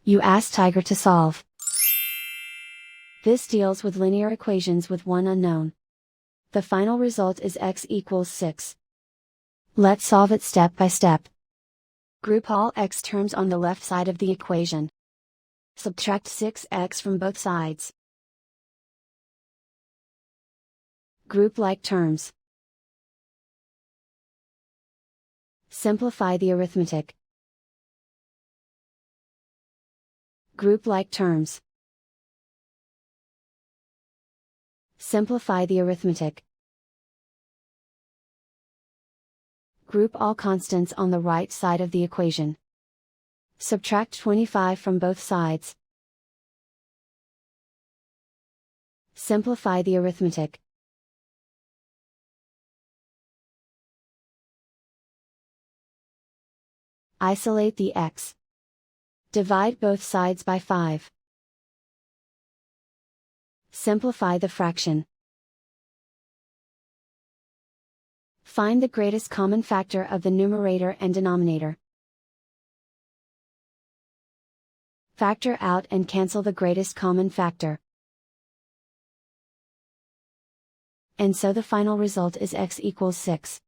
You ask Tiger to solve. This deals with linear equations with one unknown. The final result is x equals 6. Let's solve it step by step. Group all x terms on the left side of the equation. Subtract 6x from both sides. Group like terms. Simplify the arithmetic. Group like terms. Simplify the arithmetic. Group all constants on the right side of the equation. Subtract 25 from both sides. Simplify the arithmetic. Isolate the x. Divide both sides by 5. Simplify the fraction. Find the greatest common factor of the numerator and denominator. Factor out and cancel the greatest common factor. And so the final result is x equals 6.